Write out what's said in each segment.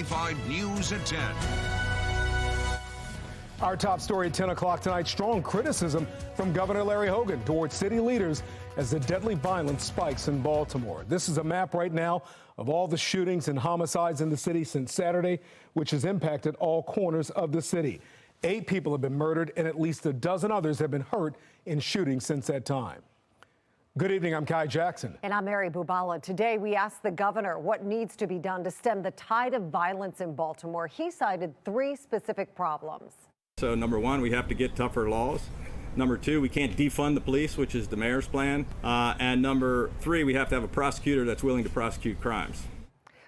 95 News at 10. Our top story at 10 o'clock tonight, strong criticism from Governor Larry Hogan towards city leaders as the deadly violence spikes in Baltimore. This is a map right now of all the shootings and homicides in the city since Saturday, which has impacted all corners of the city. 8 people have been murdered and at least a dozen others have been hurt in shootings since that time. Good evening, I'm Kai Jackson. And I'm Mary Bubala. Today, we asked the governor what needs to be done to stem the tide of violence in Baltimore. He cited 3 specific problems. So number 1, we have to get tougher laws. Number 2, we can't defund the police, which is the mayor's plan. And number 3, we have to have a prosecutor that's willing to prosecute crimes.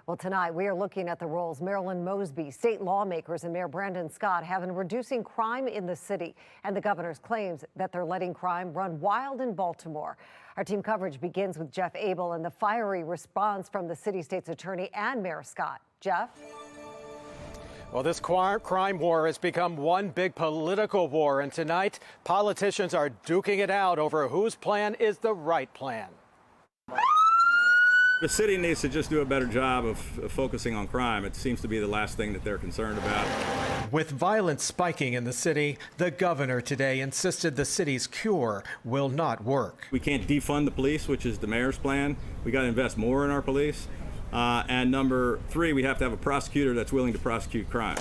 Well, tonight we are looking at the roles Marilyn Mosby, state lawmakers, and Mayor Brandon Scott have in reducing crime in the city. And the governor's claims that they're letting crime run wild in Baltimore. Our team coverage begins with Jeff Abel and the fiery response from the city state's attorney and Mayor Scott. Jeff? Well, this crime war has become one big political war, and tonight politicians are duking it out over whose plan is the right plan. The city needs to just do a better job of focusing on crime. It seems to be the last thing that they're concerned about. With violence spiking in the city, the governor today insisted the city's cure will not work. We can't defund the police, which is the mayor's plan. We got to invest more in our police. And number 3, we have to have a prosecutor that's willing to prosecute crime.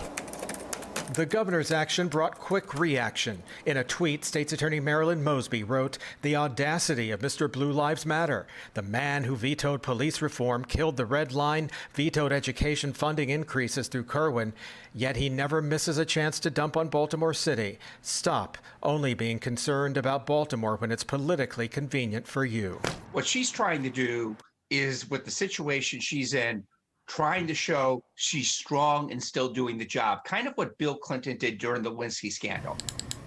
The governor's action brought quick reaction. In a tweet, State's Attorney Marilyn Mosby wrote, "The audacity of Mr. Blue Lives Matter. The man who vetoed police reform, killed the red line, vetoed education funding increases through Kerwin, yet he never misses a chance to dump on Baltimore City. Stop only being concerned about Baltimore when it's politically convenient for you." What she's trying to do is, with the situation she's in, trying to show she's strong and still doing the job, kind of what Bill Clinton did during the Lewinsky scandal.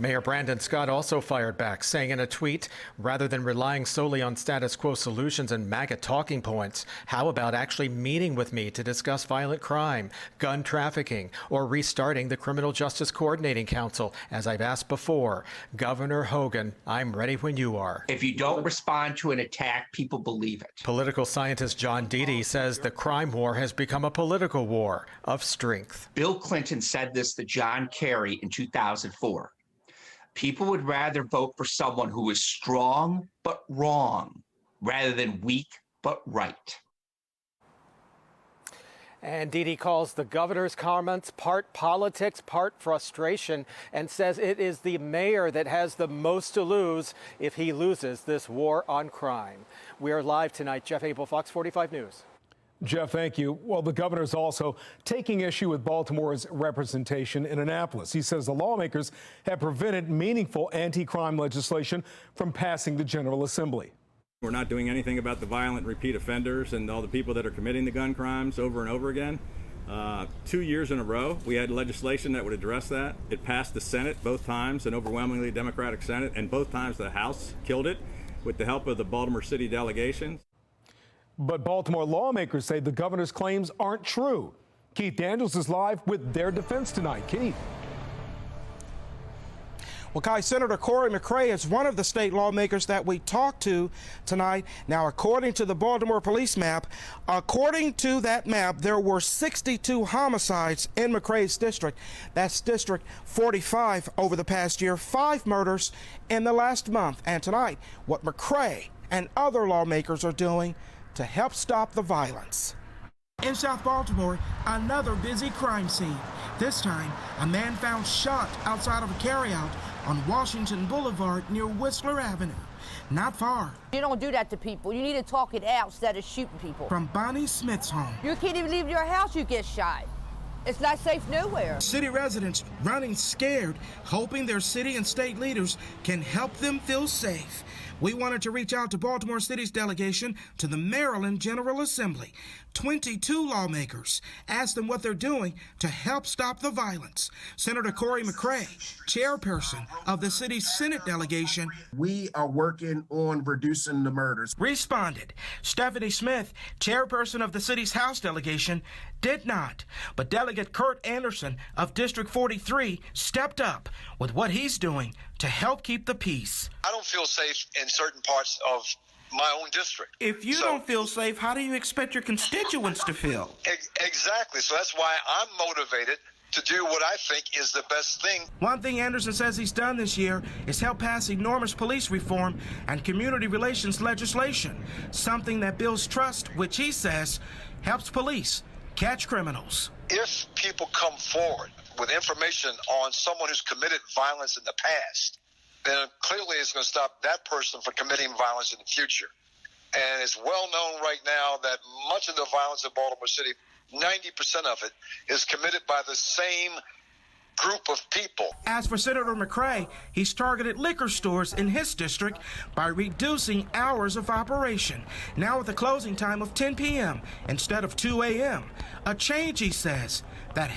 Mayor Brandon Scott also fired back, saying in a tweet, rather than relying solely on status quo solutions and MAGA talking points, how about actually meeting with me to discuss violent crime, gun trafficking, or restarting the Criminal Justice Coordinating Council, as I've asked before. Governor Hogan, I'm ready when you are. If you don't respond to an attack, people believe it. Political scientist John Deedy says the crime war has become a political war of strength. Bill Clinton said this to John Kerry in 2004. People would rather vote for someone who is strong but wrong rather than weak but right. And Deedy calls the governor's comments part politics, part frustration, and says it is the mayor that has the most to lose if he loses this war on crime. We are live tonight. Jeff Abel, Fox 45 News. Jeff, thank you. Well, the governor's also taking issue with Baltimore's representation in Annapolis. He says the lawmakers have prevented meaningful anti-crime legislation from passing the General Assembly. We're not doing anything about the violent repeat offenders and all the people that are committing the gun crimes over and over again. 2 years in a row, we had legislation that would address that. It passed the Senate both times, an overwhelmingly Democratic Senate, and both times the House killed it with the help of the Baltimore City delegation. But Baltimore lawmakers say the governor's claims aren't true. Keith Daniels is live with their defense tonight. Keith. Well, Kai, Senator Corey McCray is one of the state lawmakers that we talked to tonight. Now, according to the Baltimore police map, there were 62 homicides in McCray's district. That's District 45 over the past year, 5 murders in the last month. And tonight, what McCray and other lawmakers are doing to help stop the violence. In South Baltimore, another busy crime scene. This time, a man found shot outside of a carryout on Washington Boulevard near Whistler Avenue. Not far. You don't do that to people. You need to talk it out instead of shooting people. From Bonnie Smith's home. You can't even leave your house, you get shot. It's not safe nowhere. City residents running scared, hoping their city and state leaders can help them feel safe. We wanted to reach out to Baltimore City's delegation to the Maryland General Assembly. 22 lawmakers asked them what they're doing to help stop the violence. Senator Corey McCray, chairperson of the city's Senate delegation, we are working on reducing the murders, responded. Stephanie Smith, chairperson of the city's House delegation, did not. But Delegate Kurt Anderson of District 43 stepped up with what he's doing to help keep the peace. I don't feel safe in certain parts of my own district. If you don't feel safe, how do you expect your constituents to feel? Exactly. So that's why I'm motivated to do what I think is the best thing. One thing Anderson says he's done this year is help pass enormous police reform and community relations legislation, something that builds trust, which he says helps police catch criminals. If people come forward with information on someone who's committed violence in the past, then clearly it's going to stop that person from committing violence in the future. And it's well known right now that much of the violence in Baltimore City, 90% of it, is committed by the same group of people. As for Senator McCray, he's targeted liquor stores in his district by reducing hours of operation, now with a closing time of 10 p.m. instead of 2 a.m. A change, he says, that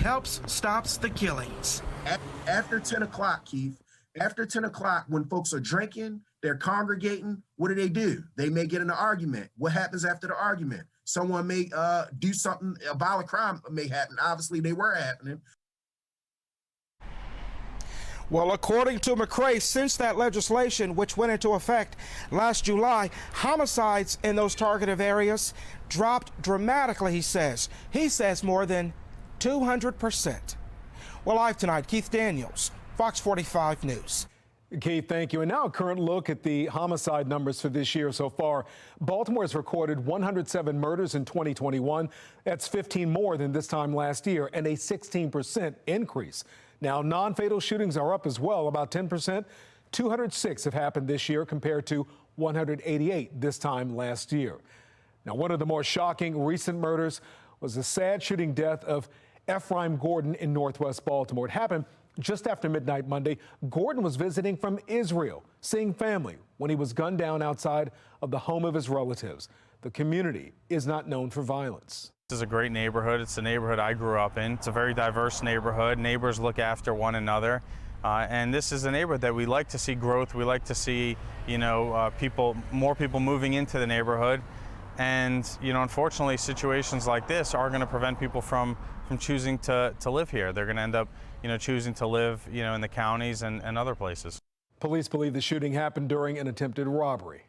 stops the killings. After 10 o'clock, Keith, after 10 o'clock, when folks are drinking, they're congregating, what do? They may get in an argument. What happens after the argument? Someone may do something, a violent crime may happen. Obviously, they were happening. Well, according to McCray, since that legislation, which went into effect last July, homicides in those targeted areas dropped dramatically, he says. He says more than 200%. Well, live tonight, Keith Daniels, Fox 45 News. Keith, thank you. And now a current look at the homicide numbers for this year so far. Baltimore has recorded 107 murders in 2021. That's 15 more than this time last year and a 16% increase. Now, non-fatal shootings are up as well, about 10%. 206 have happened this year compared to 188 this time last year. Now, one of the more shocking recent murders was the sad shooting death of Ephraim Gordon in Northwest Baltimore. It happened just after midnight Monday. Gordon was visiting from Israel, seeing family, when he was gunned down outside of the home of his relatives. The community is not known for violence. This is a great neighborhood. It's the neighborhood I grew up in. It's a very diverse neighborhood. Neighbors look after one another. And this is a neighborhood that we like to see growth. We like to see, more people moving into the neighborhood. And, unfortunately, situations like this are going to prevent people from choosing to live here. They're going to end up, choosing to live, in the counties and other places. Police believe the shooting happened during an attempted robbery.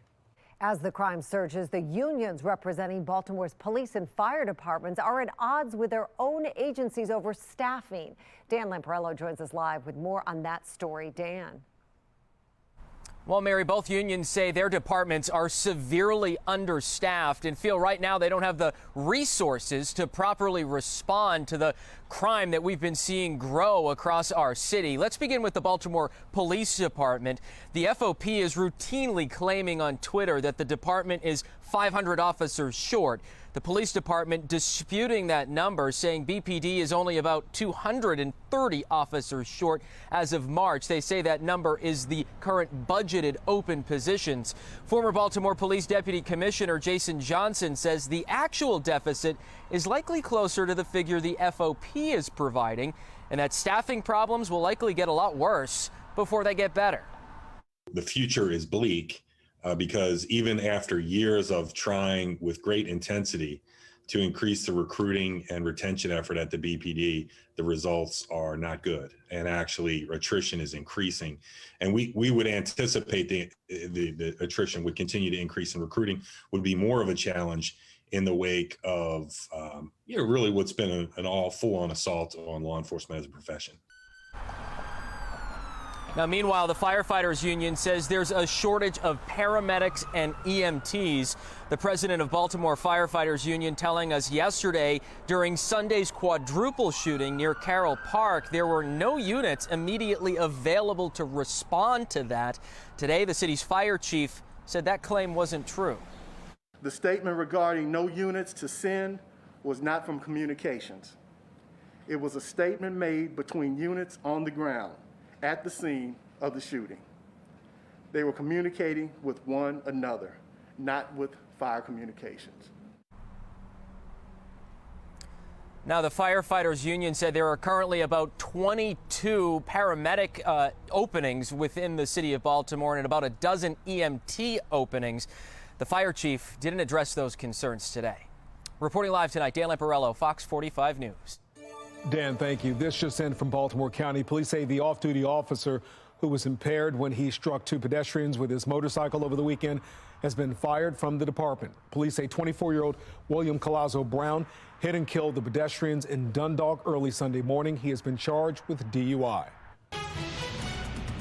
As the crime surges, the unions representing Baltimore's police and fire departments are at odds with their own agencies over staffing. Dan Lamparello joins us live with more on that story. Dan. Well, Mary, both unions say their departments are severely understaffed and feel right now they don't have the resources to properly respond to the crime that we've been seeing grow across our city. Let's begin with the Baltimore Police Department. The FOP is routinely claiming on Twitter that the department is 500 officers short. The police department disputing that number, saying BPD is only about 230 officers short as of March. They say that number is the current budgeted open positions. Former Baltimore Police Deputy Commissioner Jason Johnson says the actual deficit is likely closer to the figure the FOP is providing, and that staffing problems will likely get a lot worse before they get better. The future is bleak. Because even after years of trying with great intensity to increase the recruiting and retention effort at the BPD, the results are not good. And actually, attrition is increasing. And we would anticipate the attrition would continue to increase, and recruiting would be more of a challenge in the wake of really what's been an all full-on assault on law enforcement as a profession. Now, meanwhile, the firefighters union says there's a shortage of paramedics and EMTs. The president of Baltimore Firefighters Union telling us yesterday during Sunday's quadruple shooting near Carroll Park, there were no units immediately available to respond to that. Today, the city's fire chief said that claim wasn't true. The statement regarding no units to send was not from communications. It was a statement made between units on the ground at the scene of the shooting. They were communicating with one another, not with fire communications. Now, the firefighters union said there are currently about 22 paramedic openings within the city of Baltimore and about a dozen EMT openings. The fire chief didn't address those concerns today. Reporting live tonight, Dan Lamparello, Fox 45 News. Dan, thank you. This just in from Baltimore County. Police say the off-duty officer who was impaired when he struck two pedestrians with his motorcycle over the weekend, has been fired from the department. Police say 24-year-old William Collazo Brown hit and killed the pedestrians in Dundalk early Sunday morning. He has been charged with DUI.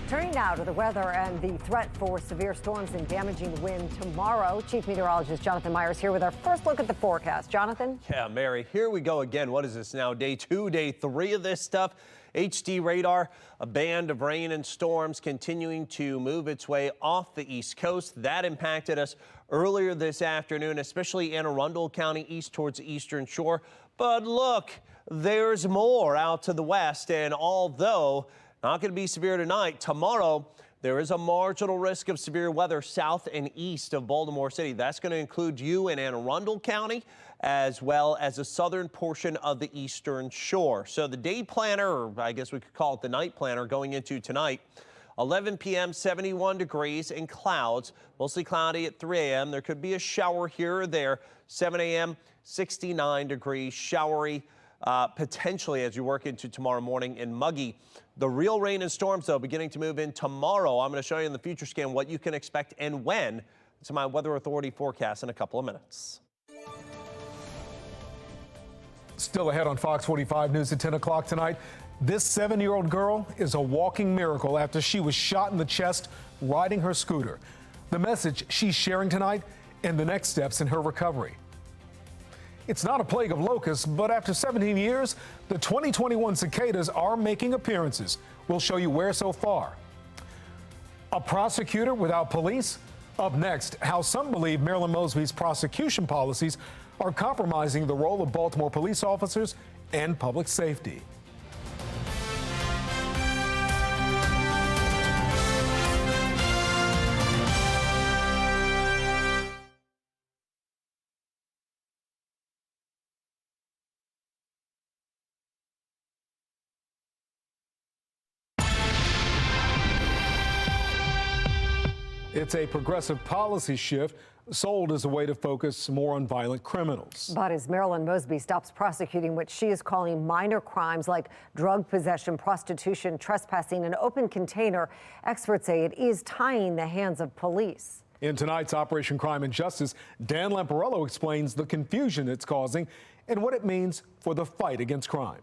Turning now to the weather and the threat for severe storms and damaging wind tomorrow. Chief Meteorologist Jonathan Myers here with our first look at the forecast. Jonathan? Yeah, Mary, here we go again. What is this now? Day 2, day 3 of this stuff. HD radar, a band of rain and storms continuing to move its way off the East Coast. That impacted us earlier this afternoon, especially Anne Arundel County east towards the eastern shore. But look, there's more out to the west, and although not going to be severe tonight, tomorrow there is a marginal risk of severe weather south and east of Baltimore City. That's going to include you in Anne Arundel County, as well as the southern portion of the eastern shore. So the day planner, or I guess we could call it the night planner, going into tonight, 11 p.m., 71 degrees and clouds, mostly cloudy at 3 a.m. There could be a shower here or there. 7 a.m., 69 degrees, showery, potentially as you work into tomorrow morning, and muggy. The real rain and storms, though, beginning to move in tomorrow. I'm going to show you in the future scan what you can expect and when. It's my Weather Authority forecast in a couple of minutes. Still ahead on Fox 45 News at 10 o'clock tonight. This 7-year-old girl is a walking miracle after she was shot in the chest riding her scooter. The message she's sharing tonight and the next steps in her recovery. It's not a plague of locusts, but after 17 years, the 2021 cicadas are making appearances. We'll show you where so far. A prosecutor without police? Up next, how some believe Marilyn Mosby's prosecution policies are compromising the role of Baltimore police officers and public safety. It's a progressive policy shift sold as a way to focus more on violent criminals. But as Marilyn Mosby stops prosecuting what she is calling minor crimes like drug possession, prostitution, trespassing, and open container, experts say it is tying the hands of police. In tonight's Operation Crime and Justice, Dan Lamparello explains the confusion it's causing and what it means for the fight against crime.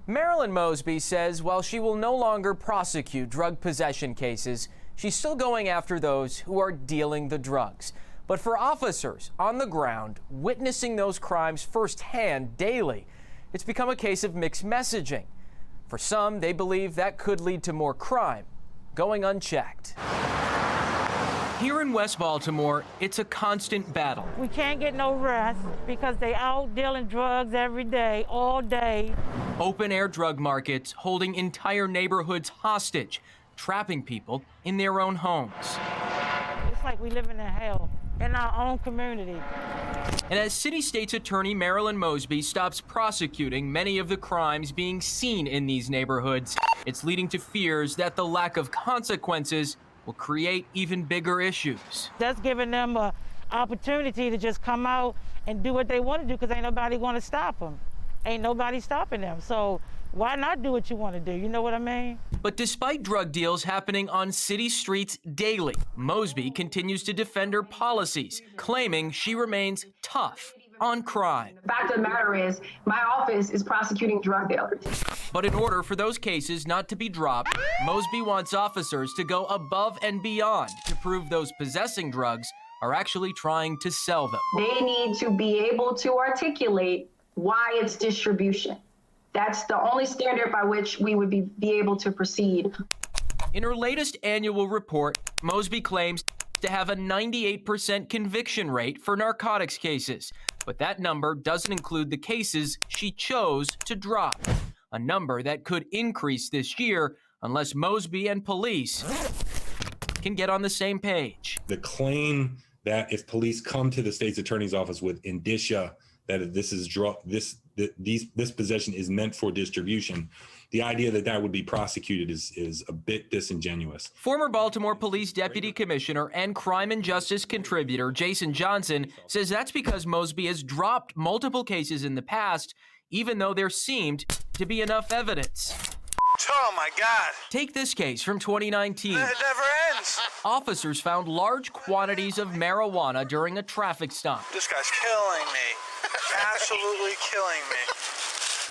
Marilyn Mosby says while she will no longer prosecute drug possession cases, she's still going after those who are dealing the drugs. But for officers on the ground, witnessing those crimes firsthand daily, it's become a case of mixed messaging. For some, they believe that could lead to more crime going unchecked. Here in West Baltimore, it's a constant battle. We can't get no rest because they out dealing drugs every day, all day. Open-air drug markets holding entire neighborhoods hostage, trapping people in their own homes. It's like we living in hell in our own community. And as City State's Attorney Marilyn Mosby stops prosecuting many of the crimes being seen in these neighborhoods, it's leading to fears that the lack of consequences will create even bigger issues. That's giving them an opportunity to just come out and do what they want to do because ain't nobody going to stop them. Ain't nobody stopping them. So why not do what you want to do? You know what I mean? But despite drug deals happening on city streets daily, Mosby continues to defend her policies, claiming she remains tough on crime. The fact of the matter is, my office is prosecuting drug dealers. But in order for those cases not to be dropped, Mosby wants officers to go above and beyond to prove those possessing drugs are actually trying to sell them. They need to be able to articulate why it's distribution. That's the only standard by which we would be able to proceed. In her latest annual report, Mosby claims to have a 98% conviction rate for narcotics cases. But that number doesn't include the cases she chose to drop, a number that could increase this year unless Mosby and police can get on the same page. The claim that if police come to the state's attorney's office with indicia that this possession is meant for distribution, the idea that that would be prosecuted is a bit disingenuous. Former Baltimore Police Deputy Commissioner and crime and justice contributor Jason Johnson says that's because Mosby has dropped multiple cases in the past, even though there seemed to be enough evidence. Oh my God. Take this case from 2019. It never ends. Officers found large quantities of marijuana during a traffic stop. This guy's killing me. Absolutely killing me.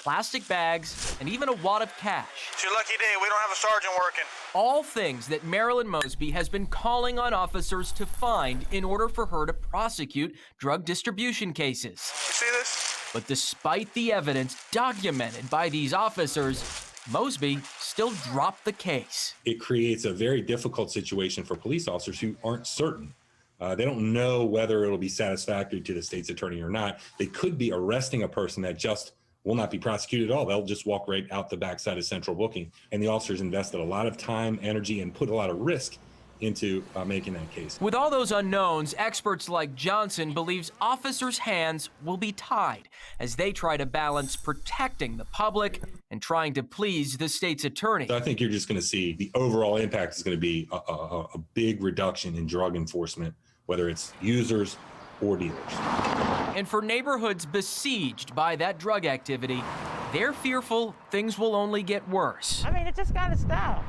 Plastic bags, and even a wad of cash. It's your lucky day. We don't have a sergeant working. All things that Marilyn Mosby has been calling on officers to find in order for her to prosecute drug distribution cases. You see this? But despite the evidence documented by these officers, Mosby still dropped the case. It creates a very difficult situation for police officers who aren't certain. They don't know whether it'll be satisfactory to the state's attorney or not. They could be arresting a person that just will not be prosecuted at all. They'll just walk right out the backside of central booking. And the officers invested a lot of time, energy, and put a lot of risk into making that case. With all those unknowns, experts like Johnson believes officers' hands will be tied as they try to balance protecting the public and trying to please the state's attorney. So I think you're just going to see the overall impact is going to be a big reduction in drug enforcement, whether it's users or dealers. And for neighborhoods besieged by that drug activity, they're fearful things will only get worse. I mean, it just got to stop.